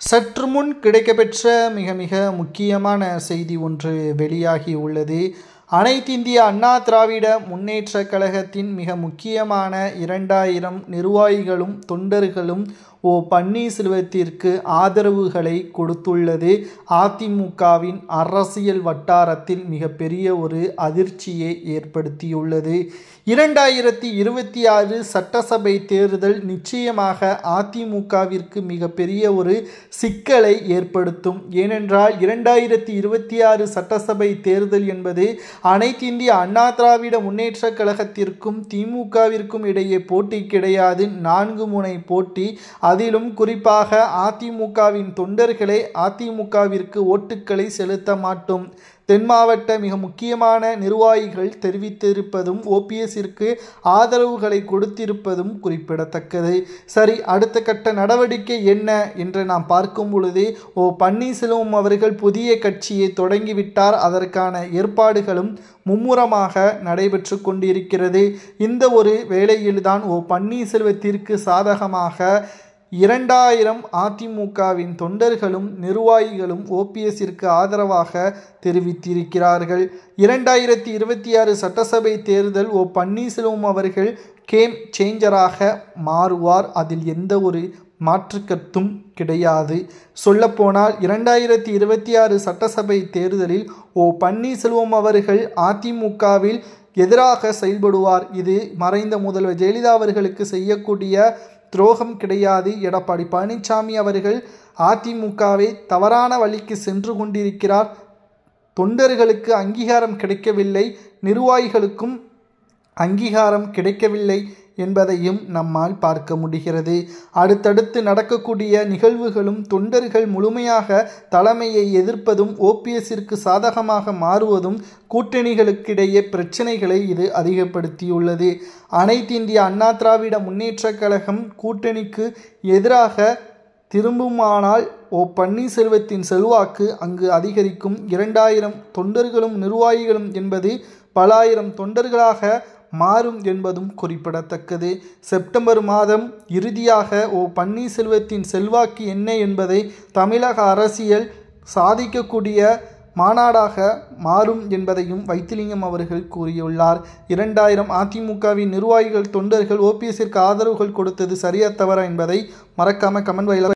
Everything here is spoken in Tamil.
சற்று முன் கிடைக்கப்பெற்ற மிக முக்கியமான செய்தி ஒன்று வெளியாகி உள்ளது. அனைத்திந்திய அண்ணா திராவிட முன்னேற்றக் கழகத்தின் மிக முக்கியமான 2000 நிர்வாகிகளும் தொண்டர்களும் பன்னீர்செல்வத்திற்கு ஆதரவுகளை கொடுத்துள்ளது. அதிமுகவின் அரசியல் வட்டாரத்தில் மிகப்பெரிய ஒரு அதிர்ச்சியை ஏற்படுத்தியுள்ளது. 2026 சட்டசபை தேர்தல் நிச்சயமாக அதிமுகவிற்கு மிகப்பெரிய ஒரு சிக்கலை ஏற்படுத்தும். ஏனென்றால் 2026 சட்டசபை தேர்தல் என்பது அனைத்திந்திய அண்ணா திராவிட முன்னேற்றக் கழகத்திற்கும் திமுகவிற்கும் இடையே போட்டி கிடையாது, 4 முனை போட்டி. அதிலும் குறிப்பாக அதிமுகவின் தொண்டர்களே அதிமுகவிற்கு ஓட்டுக்களை செலுத்த மாட்டோம். தென் மாவட்ட மிக முக்கியமான நிர்வாகிகள் தெரிவித்திருப்பதும் ஓபிஎஸ்ஸிற்கு ஆதரவுகளை கொடுத்திருப்பதும் குறிப்பிடத்தக்கது. சரி, அடுத்த கட்ட நடவடிக்கை என்ன என்று நாம் பார்க்கும் பொழுது பன்னீர்செல்வம் அவர்கள் புதிய கட்சியை தொடங்கிவிட்டார். அதற்கான ஏற்பாடுகளும் மும்முரமாக நடைபெற்று கொண்டிருக்கிறது. இந்த ஒரு வேளையில்தான் பன்னீர்செல்வத்திற்கு சாதகமாக 2000 அதிமுகவின் தொண்டர்களும் நிர்வாகிகளும் ஓபிஎஸ்ஸிற்கு ஆதரவாக தெரிவித்திருக்கிறார்கள். 2026 சட்டசபை தேர்தல் பன்னீர்செல்வம் அவர்கள் கேம் சேஞ்சராக மாறுவார். அதில் எந்த ஒரு மாற்றுக்கருத்தும் கிடையாது. சொல்லப்போனால் 2026 சட்டசபை தேர்தலில் பன்னீர்செல்வம் அவர்கள் அதிமுகவில் எதிராக செயல்படுவார். இது மறைந்த முதல்வர் ஜெயலலிதா அவர்களுக்கு செய்யக்கூடிய துரோகம் கிடையாது. எடப்பாடி பழனிசாமி அவர்கள் அதிமுகவை தவறான வழிக்கு சென்று கொண்டிருக்கிறார். தொண்டர்களுக்கு அங்கீகாரம் கிடைக்கவில்லை, நிர்வாகிகளுக்கும் அங்கீகாரம் கிடைக்கவில்லை என்பதையும் நம்மால் பார்க்க முடிகிறது. அடுத்தடுத்து நடக்கக்கூடிய நிகழ்வுகளும் தொண்டர்கள் முழுமையாக தலைமையை எதிர்ப்பதும் ஓபிஎஸ்ஸிற்கு சாதகமாக மாறுவதும் கூட்டணிகளுக்கிடையே பிரச்சனைகளை இது அதிகப்படுத்தியுள்ளது. அனைத்திந்திய அண்ணா திராவிட முன்னேற்றக் கழகம் கூட்டணிக்கு எதிராக திரும்புமானால் பன்னீர்செல்வத்தின் செல்வாக்கு அங்கு அதிகரிக்கும். 2000 தொண்டர்களும் நிர்வாகிகளும் என்பது பல ஆயிரம் தொண்டர்களாக மாறும் என்பதும் குறிப்பிடத்தக்கது. செப்டம்பர் மாதம் இறுதியாக பன்னீர்செல்வத்தின் செல்வாக்கு என்ன என்பதை தமிழக அரசியல் சாதிக்கக்கூடிய மாநாடாக மாறும் என்பதையும் வைத்திலிங்கம் அவர்கள் கூறியுள்ளார். 2000 அதிமுகவின் நிர்வாகிகள் தொண்டர்கள் ஓபிஎஸ்ஸிற்கு ஆதரவுகள் கொடுத்தது சரியா தவறா என்பதை மறக்காம கமெண்ட் வாயிலாக